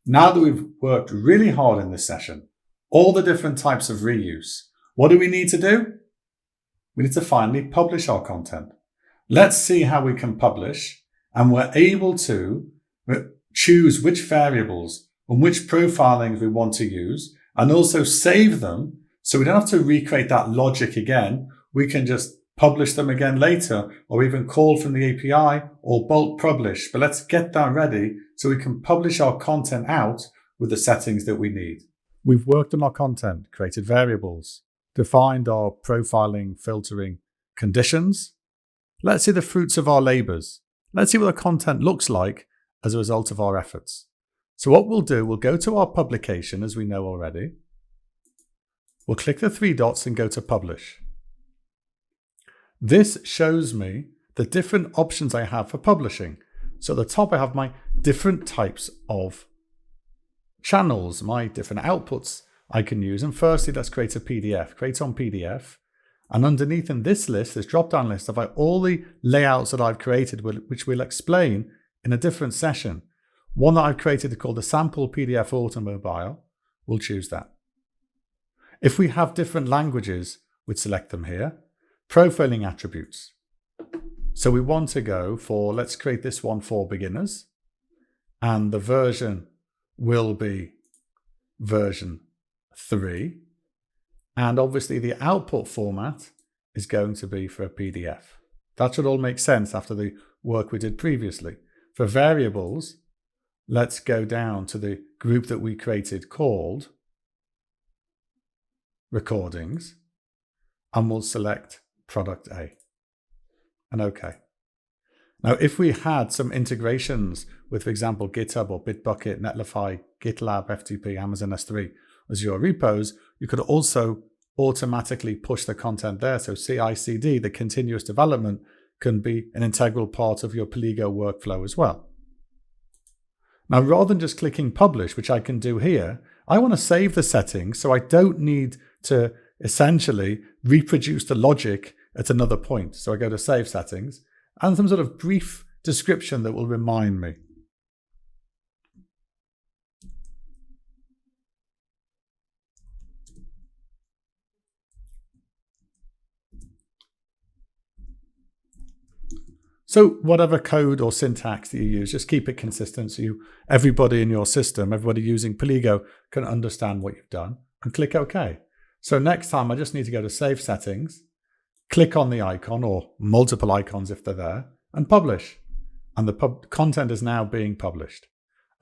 Now that we've worked really hard in this session, all the different types of reuse, what do we need to do? We need to finally publish our content. Let's see how we can publish, and we're able to choose which variables and which profilings we want to use, and also save them so we don't have to recreate that logic again. We can just publish them again later, or even call from the API or bulk publish. But let's get that ready so we can publish our content out with the settings that we need. We've worked on our content, created variables, defined our profiling, filtering conditions. Let's see the fruits of our labors. Let's see what the content looks like as a result of our efforts. So what we'll do, we'll go to our publication as we know already. We'll click the three dots and go to publish. This shows me the different options I have for publishing. So at the top I have my different types of channels, my different outputs I can use. And firstly, let's create a PDF, create on PDF. And underneath in this list, this drop-down list, I've got all the layouts that I've created, which we'll explain in a different session. One that I've created called the sample PDF automobile. We'll choose that. If we have different languages, we'd select them here. Profiling attributes. So we want to go for, let's create this one for beginners. And the version will be version 3. And obviously the output format is going to be for a PDF. That should all make sense after the work we did previously. For variables, let's go down to the group that we created called recordings, and we'll select product A. And OK. Now, if we had some integrations with, for example, GitHub or Bitbucket, Netlify, GitLab, FTP, Amazon S3, Azure repos, you could also automatically push the content there. So CI/CD, the continuous development, can be an integral part of your Paligo workflow as well. Now, rather than just clicking publish, which I can do here, I want to save the settings so I don't need to essentially reproduce the logic at another point. So I go to save settings and some sort of brief description that will remind me. So whatever code or syntax that you use, just keep it consistent so everybody in your system, everybody using Paligo can understand what you've done, and click OK. So next time I just need to go to Save Settings, click on the icon or multiple icons if they're there, and publish. And the content is now being published.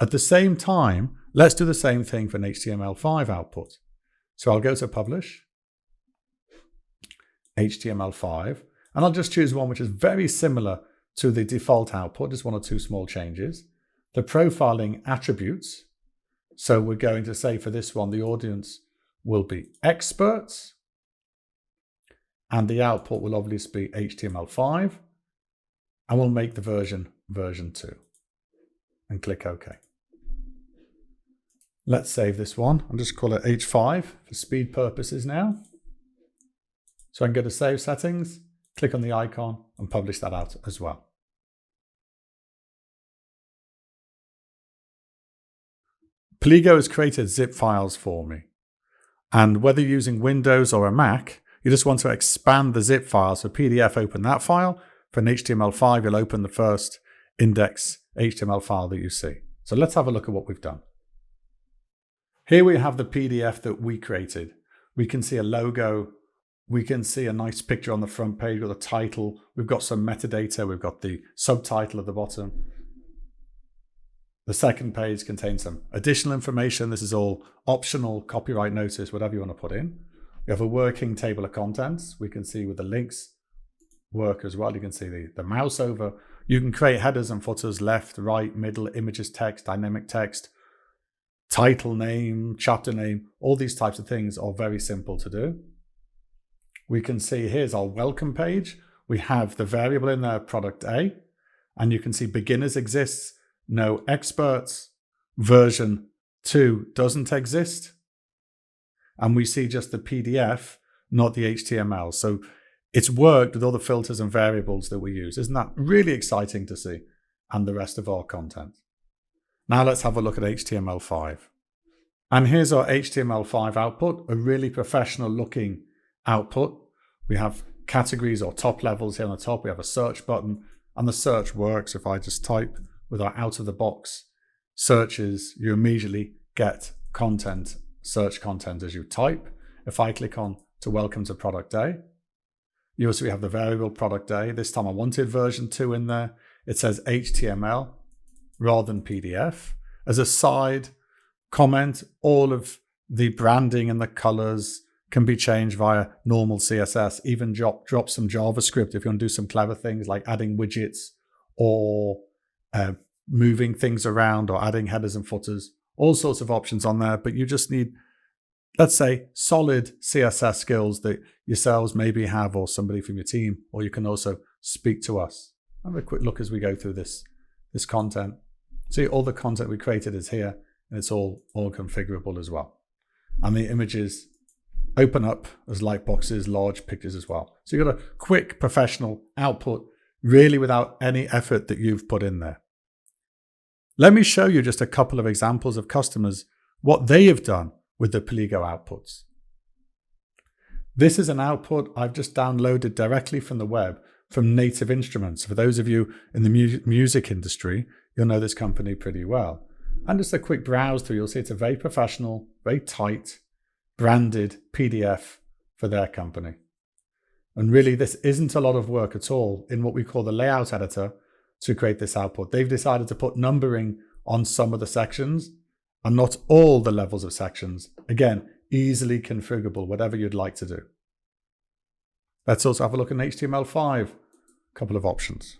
At the same time, let's do the same thing for an HTML5 output. So I'll go to Publish, HTML5, and I'll just choose one which is very similar to the default output, just one or two small changes. The profiling attributes. So we're going to say for this one, the audience will be experts. And the output will obviously be HTML5. And we'll make the version 2. And click OK. Let's save this one. I'll just call it H5 for speed purposes now. So I can go to Save Settings, click on the icon, and publish that out as well. Paligo has created zip files for me. And whether you're using Windows or a Mac, you just want to expand the zip files. For PDF, open that file. For an HTML5, you'll open the first index HTML file that you see. So let's have a look at what we've done. Here we have the PDF that we created. We can see a logo. We can see a nice picture on the front page with a title. We've got some metadata. We've got the subtitle at the bottom. The second page contains some additional information. This is all optional, copyright notice, whatever you want to put in. We have a working table of contents. We can see with the links work as well. You can see the mouse over. You can create headers and footers, left, right, middle, images, text, dynamic text, title name, chapter name. All these types of things are very simple to do. We can see here's our welcome page. We have the variable in there, product A, and you can see beginners exists, no experts, version 2 doesn't exist. And we see just the PDF, not the HTML. So it's worked with all the filters and variables that we use. Isn't that really exciting to see? And the rest of our content. Now let's have a look at HTML5. And here's our HTML5 output, a really professional looking output. We have categories or top levels here on the top. We have a search button, and the search works. If I just type with our out of the box searches, you immediately get content, search content as you type. If I click on to welcome to product day, you also have the variable product day. This time I wanted version 2 in there. It says HTML rather than PDF. As a side comment, all of the branding and the colors can be changed via normal CSS, even drop some JavaScript if you want to do some clever things like adding widgets or moving things around or adding headers and footers, all sorts of options on there. But you just need, let's say, solid CSS skills that yourselves maybe have or somebody from your team, or you can also speak to us. Have a quick look as we go through this content. See, all the content we created is here, and it's all configurable as well. And the images open up as light boxes, large pictures as well. So you've got a quick professional output, really without any effort that you've put in there. Let me show you just a couple of examples of customers, what they have done with the Paligo outputs. This is an output I've just downloaded directly from the web from Native Instruments. For those of you in the music industry, you'll know this company pretty well. And just a quick browse through, you'll see it's a very professional, very tight, branded PDF for their company. And really, this isn't a lot of work at all in what we call the layout editor to create this output. They've decided to put numbering on some of the sections and not all the levels of sections. Again, easily configurable, whatever you'd like to do. Let's also have a look at HTML5, a couple of options.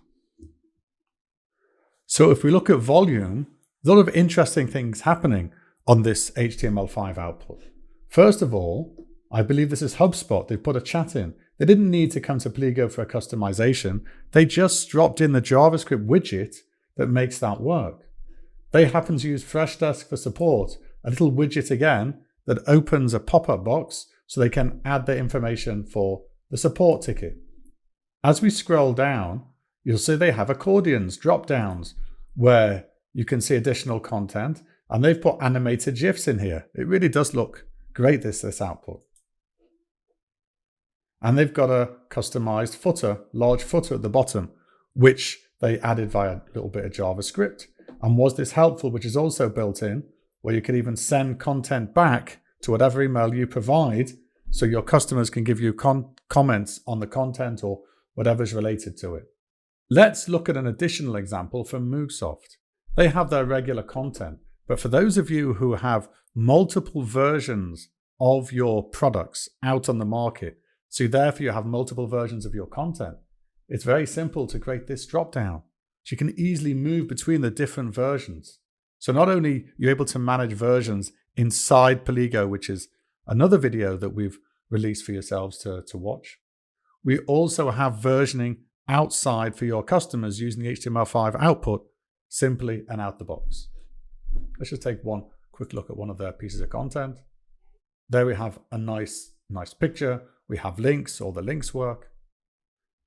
So if we look at volume, there's a lot of interesting things happening on this HTML5 output. First of all, I believe this is HubSpot. They've put a chat in. They didn't need to come to Paligo for a customization. They just dropped in the JavaScript widget that makes that work. They happen to use Freshdesk for support, a little widget again that opens a pop-up box so they can add their information for the support ticket. As we scroll down, you'll see they have accordions, drop-downs, where you can see additional content, and they've put animated GIFs in here. It really does look great, this output. And they've got a customized footer, large footer at the bottom, which they added via a little bit of JavaScript. And was this helpful, which is also built in, where you can even send content back to whatever email you provide, so your customers can give you comments on the content or whatever's related to it. Let's look at an additional example from Moogsoft. They have their regular content, but for those of you who have multiple versions of your products out on the market, so therefore you have multiple versions of your content, it's very simple to create this drop-down. So you can easily move between the different versions. So not only are you able to manage versions inside Paligo, which is another video that we've released for yourselves to watch, we also have versioning outside for your customers using the HTML5 output simply and out the box. Let's just take one quick look at one of their pieces of content. There we have a nice picture. We have links, all the links work.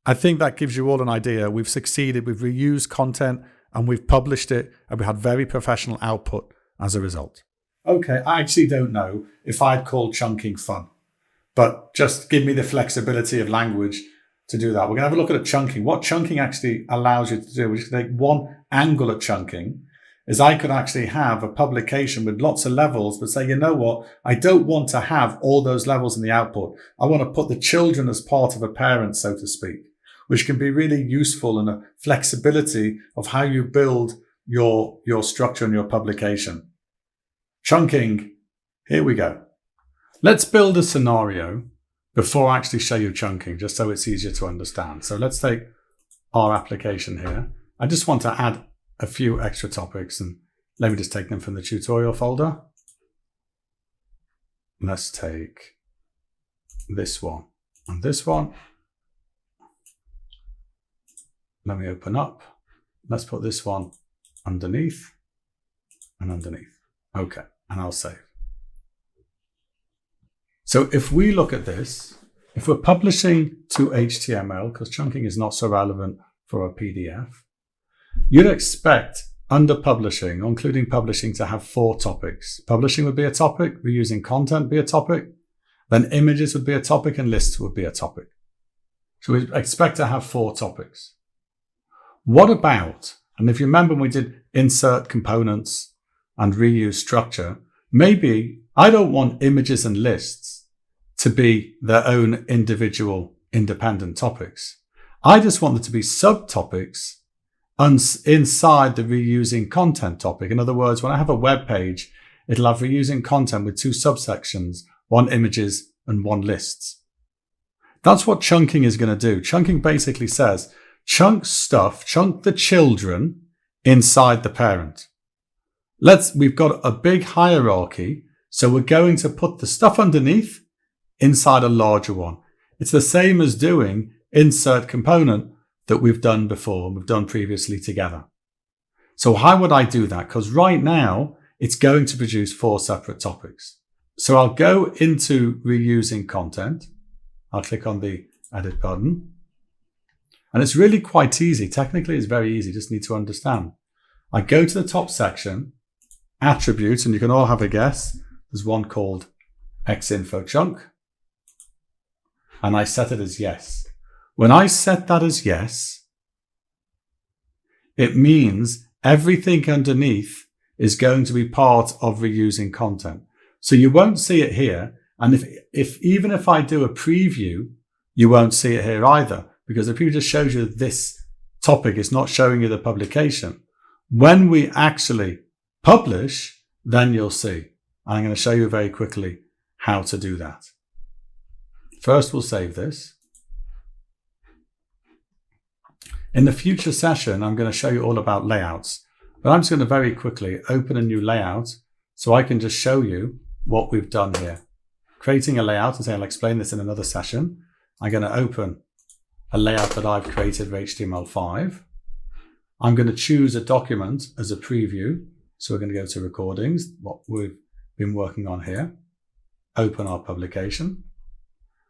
I think that gives you all an idea. We've succeeded, we've reused content and we've published it, and we had very professional output as a result. Okay, I actually don't know if I'd call chunking fun, but just give me the flexibility of language to do that. We're going to have a look at chunking. What chunking actually allows you to do, which is take one angle at chunking, is I could actually have a publication with lots of levels, but say, you know what, I don't want to have all those levels in the output. I want to put the children as part of a parent, so to speak, which can be really useful in a flexibility of how you build your structure and your publication. Chunking, here we go. Let's build a scenario before I actually show you chunking, just so it's easier to understand. So let's take our application here. I just want to add a few extra topics, and let me just take them from the tutorial folder. Let's take this one and this one. Let me open up. Let's put this one underneath and underneath. Okay, and I'll save. So if we look at this, if we're publishing to HTML, because chunking is not so relevant for a PDF, you'd expect under publishing, including publishing, to have 4 topics. Publishing would be a topic, reusing content would be a topic, then images would be a topic, and lists would be a topic. So we expect to have 4 topics. What about, and if you remember when we did insert components and reuse structure, maybe I don't want images and lists to be their own individual independent topics. I just want them to be subtopics inside the reusing content topic. In other words, when I have a web page, it'll have reusing content with 2 subsections, 1 images and 1 lists. That's what chunking is going to do. Chunking basically says, chunk the children inside the parent. We've got a big hierarchy, so we're going to put the stuff underneath inside a larger one. It's the same as doing insert component that we've done before, we've done previously together. So how would I do that? Because right now it's going to produce 4 separate topics. So I'll go into reusing content. I'll click on the edit button. And it's really quite easy. Technically, it's very easy. Just need to understand. I go to the top section, attributes, and you can all have a guess. There's one called xinfo chunk. And I set it as yes. When I set that as yes, it means everything underneath is going to be part of reusing content. So you won't see it here. And even if I do a preview, you won't see it here either, because the preview just shows you this topic. It's not showing you the publication. When we actually publish, then you'll see. I'm going to show you very quickly how to do that. First, we'll save this. In the future session, I'm going to show you all about layouts, but I'm just going to very quickly open a new layout so I can just show you what we've done here. Creating a layout, and say I'll explain this in another session. I'm going to open a layout that I've created for HTML5. I'm going to choose a document as a preview. So we're going to go to recordings, what we've been working on here. Open our publication.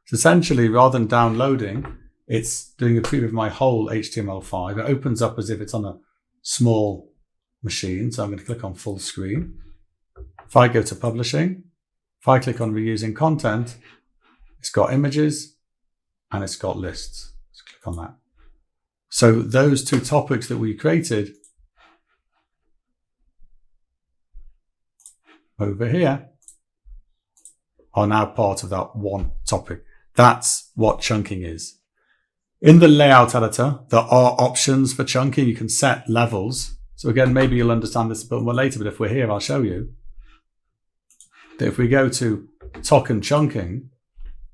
So essentially, rather than downloading, it's doing a preview of my whole HTML5. It opens up as if it's on a small machine. So I'm going to click on full screen. If I go to publishing, if I click on reusing content, it's got images and it's got lists. Let's click on that. So those 2 topics that we created over here are now part of that one topic. That's what chunking is. In the layout editor, there are options for chunking. You can set levels. So again, maybe you'll understand this a bit more later, but if we're here, I'll show you that if we go to token chunking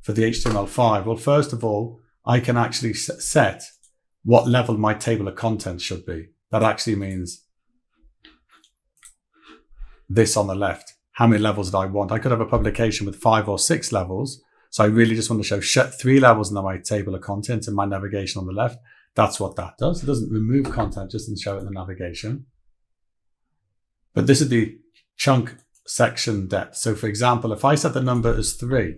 for the HTML5, well, first of all, I can actually set what level my table of contents should be. That actually means this on the left. How many levels do I want? I could have a publication with 5 or 6 levels. So I really just want to show 3 levels in my table of content and my navigation on the left. That's what that does. It doesn't remove content, just to show it in the navigation. But this is the chunk section depth. So for example, if I set the number as 3,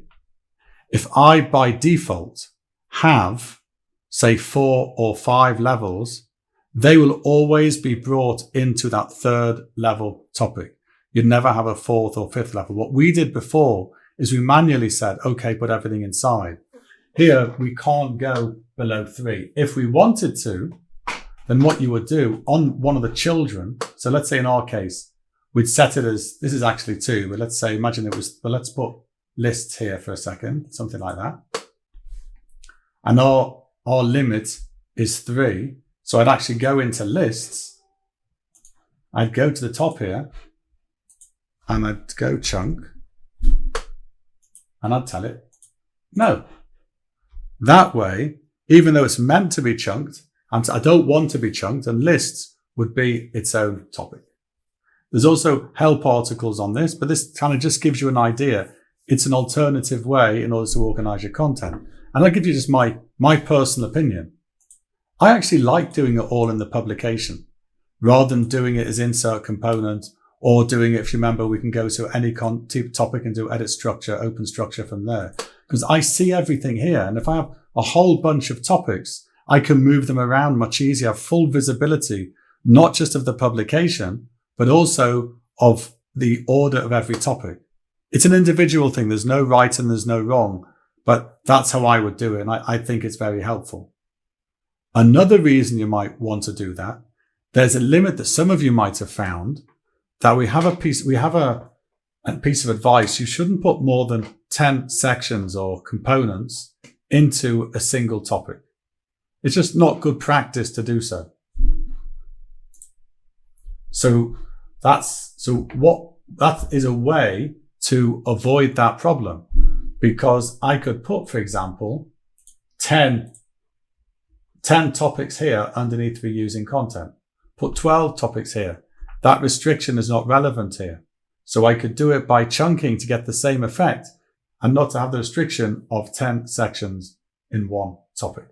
if I by default have, say, 4 or 5 levels, they will always be brought into that 3rd level topic. You'd never have a 4th or 5th level. What we did before is we manually said, okay, put everything inside. Here, we can't go below 3. If we wanted to, then what you would do on one of the children, so let's say in our case, we'd set it as, this is actually 2, but let's say, imagine it was, but let's put lists here for a second, something like that. And our limit is 3. So I'd actually go into lists. I'd go to the top here and I'd go chunk. And I'd tell it, no. That way, even though it's meant to be chunked, I don't want to be chunked, and lists would be its own topic. There's also help articles on this, but this kind of just gives you an idea. It's an alternative way in order to organize your content. And I'll give you just my personal opinion. I actually like doing it all in the publication rather than doing it as insert component, or doing it, if you remember, we can go to any topic and do edit structure, open structure from there. Because I see everything here. And if I have a whole bunch of topics, I can move them around much easier, have full visibility not just of the publication, but also of the order of every topic. It's an individual thing. There's no right and there's no wrong, but that's how I would do it. And I think it's very helpful. Another reason you might want to do that, there's a limit that some of you might have found that we have a piece of advice. You shouldn't put more than 10 sections or components into a single topic. It's just not good practice to do so. So that is a way to avoid that problem, because I could put, for example, 10 topics here underneath reusing content, put 12 topics here. That restriction is not relevant here. So I could do it by chunking to get the same effect and not to have the restriction of 10 sections in one topic.